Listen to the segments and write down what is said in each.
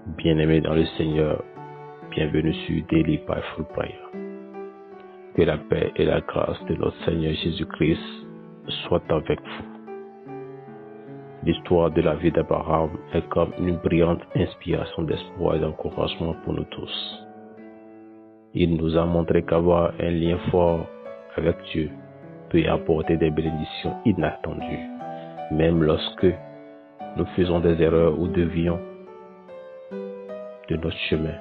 Bien-aimés dans le Seigneur, bienvenue sur Daily Powerful Prayer. Que la paix et la grâce de notre Seigneur Jésus-Christ soient avec vous. L'histoire de la vie d'Abraham est comme une brillante inspiration d'espoir et d'encouragement pour nous tous. Il nous a montré qu'avoir un lien fort avec Dieu peut apporter des bénédictions inattendues, même lorsque nous faisons des erreurs ou dévions de notre chemin.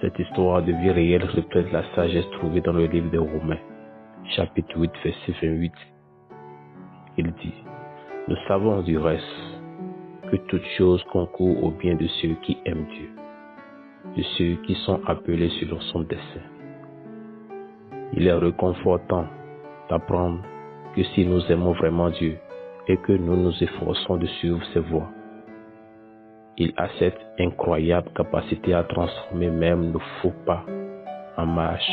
Cette histoire de vie réelle reflète la sagesse trouvée dans le livre des Romains, chapitre 8, verset 28. Il dit: nous savons du reste que toute chose concourt au bien de ceux qui aiment Dieu, de ceux qui sont appelés selon son dessein. Il est réconfortant d'apprendre que si nous aimons vraiment Dieu et que nous nous efforçons de suivre ses voies, il a cette incroyable capacité à transformer même nos faux pas en marche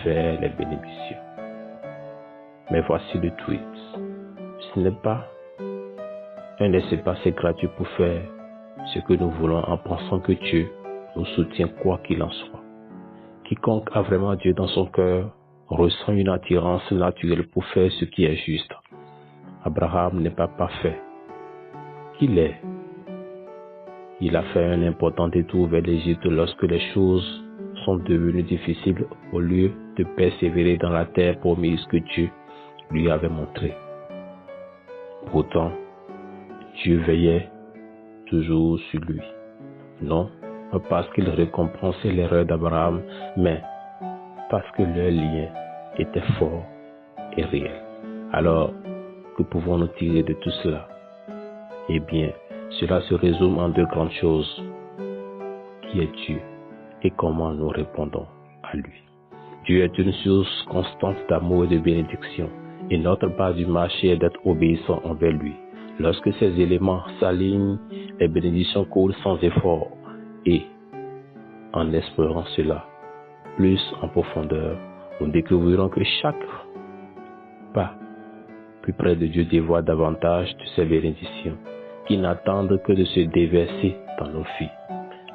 vers les bénédictions. Mais voici le tweet. Ce n'est pas un laissez-passer gratuit pour faire ce que nous voulons en pensant que Dieu nous soutient quoi qu'il en soit. Quiconque a vraiment Dieu dans son cœur ressent une attirance naturelle pour faire ce qui est juste. Abraham n'est pas parfait. Qu'il est. Il a fait un important détour vers l'Égypte lorsque les choses sont devenues difficiles au lieu de persévérer dans la terre promise que Dieu lui avait montrée. Pourtant, Dieu veillait toujours sur lui. Non, pas parce qu'il récompensait l'erreur d'Abraham, mais parce que leur lien était fort et réel. Alors, que pouvons-nous tirer de tout cela? Eh bien, cela se résume en deux grandes choses. Qui est Dieu et comment nous répondons à lui? Dieu est une source constante d'amour et de bénédiction, et notre part du marché est d'être obéissant envers lui. Lorsque ces éléments s'alignent, les bénédictions coulent sans effort, et en explorant cela plus en profondeur, nous découvrirons que chaque pas plus près de Dieu dévoile davantage de ses bénédictions, qui n'attendent que de se déverser dans nos vies.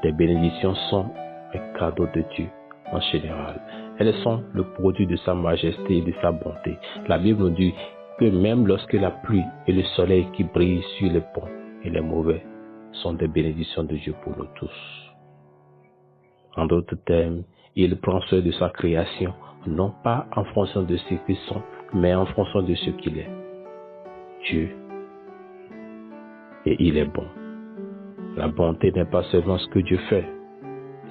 Les bénédictions sont un cadeau de Dieu en général. Elles sont le produit de sa majesté et de sa bonté. La Bible nous dit que même lorsque la pluie et le soleil qui brillent sur les bons et les mauvais sont des bénédictions de Dieu pour nous tous. En d'autres termes, il prend soin de sa création, non pas en fonction de ce qu'ils sont, mais en fonction de ce qu'il est. Dieu. Et il est bon. La bonté n'est pas seulement ce que Dieu fait,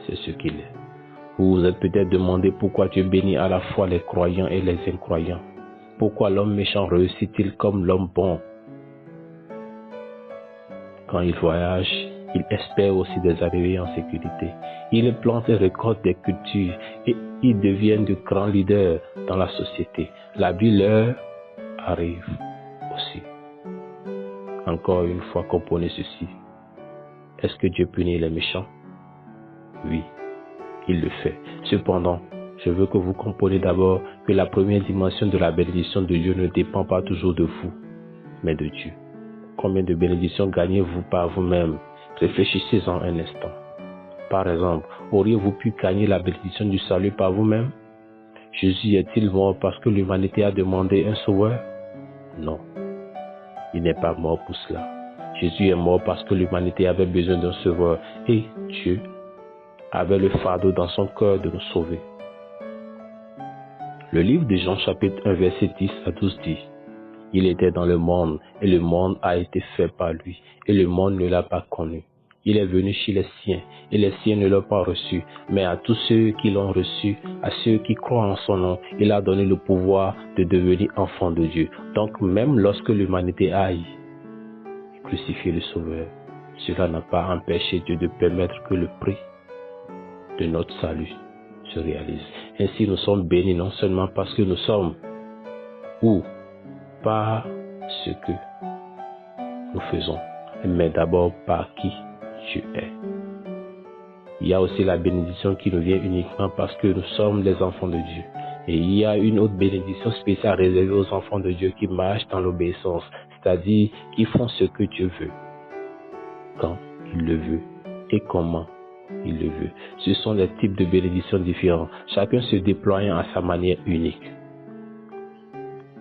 c'est ce qu'il est. Vous vous êtes peut-être demandé pourquoi Dieu bénit à la fois les croyants et les incroyants. Pourquoi l'homme méchant réussit-il comme l'homme bon? Quand il voyage, il espère aussi des arrivées en sécurité. Il plante et récolte des cultures et ils deviennent de grands leaders dans la société. La vie leur arrive aussi. Encore une fois, comprenez ceci. Est-ce que Dieu punit les méchants? Oui, il le fait. Cependant, je veux que vous compreniez d'abord que la première dimension de la bénédiction de Dieu ne dépend pas toujours de vous, mais de Dieu. Combien de bénédictions gagnez-vous par vous-même? Réfléchissez-en un instant. Par exemple, auriez-vous pu gagner la bénédiction du salut par vous-même? Jésus est-il mort parce que l'humanité a demandé un sauveur? Non, il n'est pas mort pour cela. Jésus est mort parce que l'humanité avait besoin d'un sauveur et Dieu avait le fardeau dans son cœur de nous sauver. Le livre de Jean chapitre 1 verset 10 à 12 dit: il était dans le monde et le monde a été fait par lui et le monde ne l'a pas connu. Il est venu chez les siens et les siens ne l'ont pas reçu, mais à tous ceux qui l'ont reçu, à ceux qui croient en son nom, il a donné le pouvoir de devenir enfants de Dieu. Donc même lorsque l'humanité a haï et crucifié le Sauveur, cela n'a pas empêché Dieu de permettre que le prix de notre salut se réalise. Ainsi nous sommes bénis non seulement parce que nous sommes ou par ce que nous faisons, mais d'abord par qui Dieu est. Il y a aussi la bénédiction qui nous vient uniquement parce que nous sommes les enfants de Dieu. Et il y a une autre bénédiction spéciale réservée aux enfants de Dieu qui marchent dans l'obéissance, c'est-à-dire qui font ce que Dieu veut, quand il le veut et comment il le veut. Ce sont des types de bénédictions différents, chacun se déployant à sa manière unique.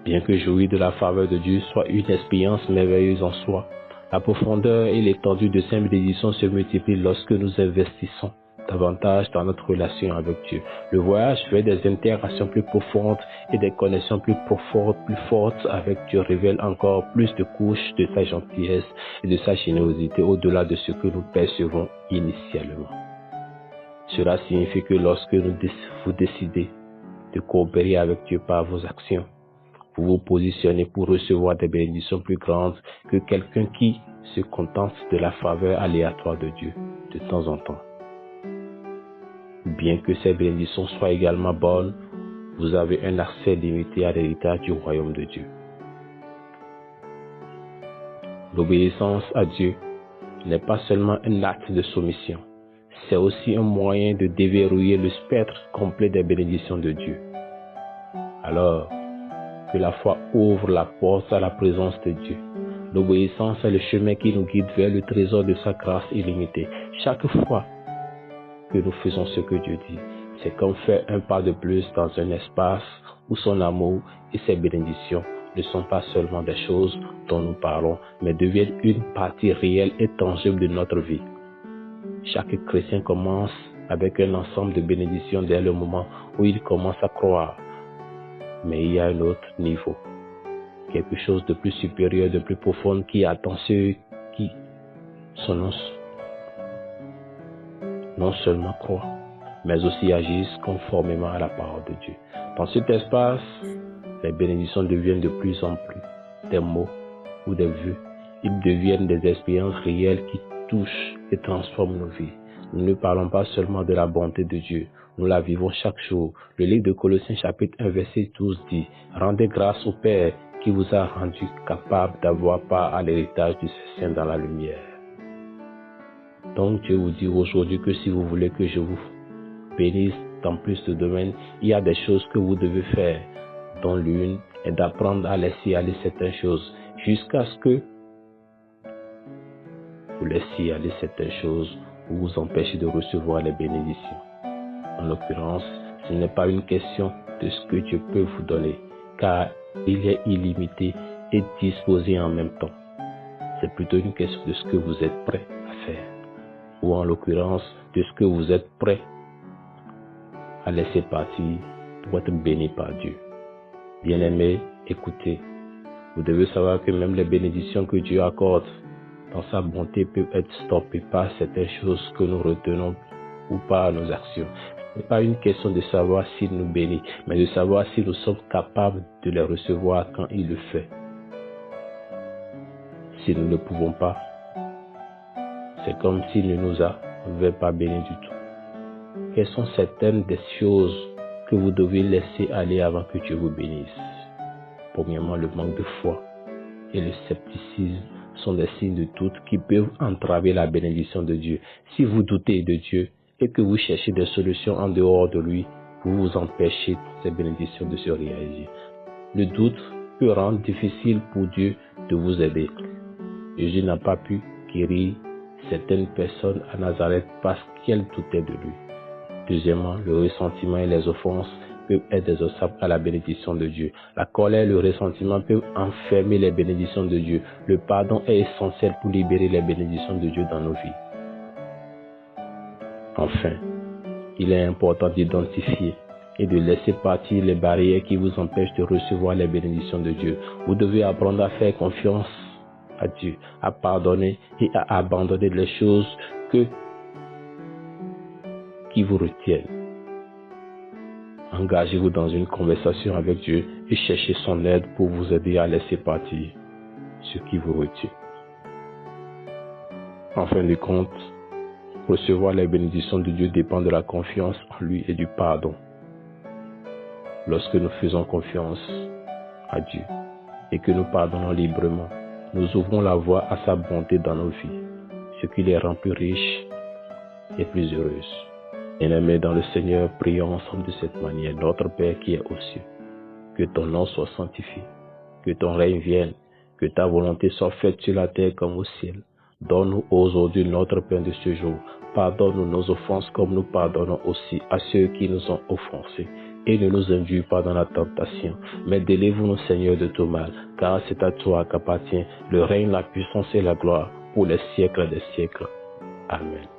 Bien que jouir de la faveur de Dieu soit une expérience merveilleuse en soi, la profondeur et l'étendue de ces bénédictions se multiplient lorsque nous investissons davantage dans notre relation avec Dieu. Le voyage vers des interactions plus profondes et des connexions plus fortes avec Dieu révèle encore plus de couches de sa gentillesse et de sa générosité au-delà de ce que nous percevons initialement. Cela signifie que lorsque vous décidez de coopérer avec Dieu par vos actions, vous vous positionnez pour recevoir des bénédictions plus grandes que quelqu'un qui se contente de la faveur aléatoire de Dieu de temps en temps. Bien que ces bénédictions soient également bonnes, vous avez un accès limité à l'héritage du royaume de Dieu. L'obéissance à Dieu n'est pas seulement un acte de soumission, c'est aussi un moyen de déverrouiller le spectre complet des bénédictions de Dieu. Alors que la foi ouvre la porte à la présence de Dieu, l'obéissance est le chemin qui nous guide vers le trésor de sa grâce illimitée. Chaque fois que nous faisons ce que Dieu dit, c'est comme faire un pas de plus dans un espace où son amour et ses bénédictions ne sont pas seulement des choses dont nous parlons, mais deviennent une partie réelle et tangible de notre vie. Chaque chrétien commence avec un ensemble de bénédictions dès le moment où il commence à croire. Mais il y a un autre niveau, quelque chose de plus supérieur, de plus profond qui attend ceux qui non seulement croient, mais aussi agissent conformément à la parole de Dieu. Dans cet espace, les bénédictions deviennent de plus en plus des mots ou des vues. Ils deviennent des expériences réelles qui touchent et transforment nos vies. Nous ne parlons pas seulement de la bonté de Dieu, nous la vivons chaque jour. Le livre de Colossiens chapitre 1 verset 12 dit « Rendez grâce au Père qui vous a rendu capable d'avoir part à l'héritage de ses saints dans la lumière. » Donc Dieu vous dit aujourd'hui que si vous voulez que je vous bénisse dans plus de domaines, il y a des choses que vous devez faire, dont l'une est d'apprendre à laisser aller certaines choses jusqu'à ce que vous laissiez aller certaines choses ou vous empêchez de recevoir les bénédictions. En l'occurrence, ce n'est pas une question de ce que Dieu peut vous donner, car il est illimité et disposé en même temps. C'est plutôt une question de ce que vous êtes prêt à faire, ou en l'occurrence de ce que vous êtes prêt à laisser partir pour être béni par Dieu. Bien-aimés, écoutez, vous devez savoir que même les bénédictions que Dieu accorde dans sa bonté peuvent être stoppées par certaines choses que nous retenons ou par nos actions. Ce n'est pas une question de savoir s'il nous bénit, mais de savoir si nous sommes capables de les recevoir quand il le fait. Si nous ne pouvons pas, c'est comme s'il ne nous avait pas bénis du tout. Quelles sont certaines des choses que vous devez laisser aller avant que Dieu vous bénisse? Premièrement, le manque de foi et le scepticisme sont des signes de doute qui peuvent entraver la bénédiction de Dieu. Si vous doutez de Dieu et que vous cherchez des solutions en dehors de lui, vous vous empêchez ces bénédictions de se réaliser. Le doute peut rendre difficile pour Dieu de vous aider. Jésus n'a pas pu guérir certaines personnes à Nazareth parce qu'elles doutaient de lui. Deuxièmement, le ressentiment et les offenses peuvent être des obstacles à la bénédiction de Dieu. La colère et le ressentiment peuvent enfermer les bénédictions de Dieu. Le pardon est essentiel pour libérer les bénédictions de Dieu dans nos vies. Enfin, il est important d'identifier et de laisser partir les barrières qui vous empêchent de recevoir les bénédictions de Dieu. Vous devez apprendre à faire confiance à Dieu, à pardonner et à abandonner les choses qui vous retiennent. Engagez-vous dans une conversation avec Dieu et cherchez son aide pour vous aider à laisser partir ce qui vous retient. En fin de compte, recevoir les bénédictions de Dieu dépend de la confiance en lui et du pardon. Lorsque nous faisons confiance à Dieu et que nous pardonnons librement, nous ouvrons la voie à sa bonté dans nos vies, ce qui les rend plus riches et plus heureuses. Bien-aimés dans le Seigneur, prions ensemble de cette manière. Notre Père qui est aux cieux, que ton nom soit sanctifié, que ton règne vienne, que ta volonté soit faite sur la terre comme au ciel. Donne-nous aujourd'hui notre pain de ce jour. Pardonne-nous nos offenses comme nous pardonnons aussi à ceux qui nous ont offensés. Et ne nous induis pas dans la tentation, mais délivre-nous, Seigneur, de tout mal, car c'est à toi qu'appartient le règne, la puissance et la gloire pour les siècles des siècles. Amen.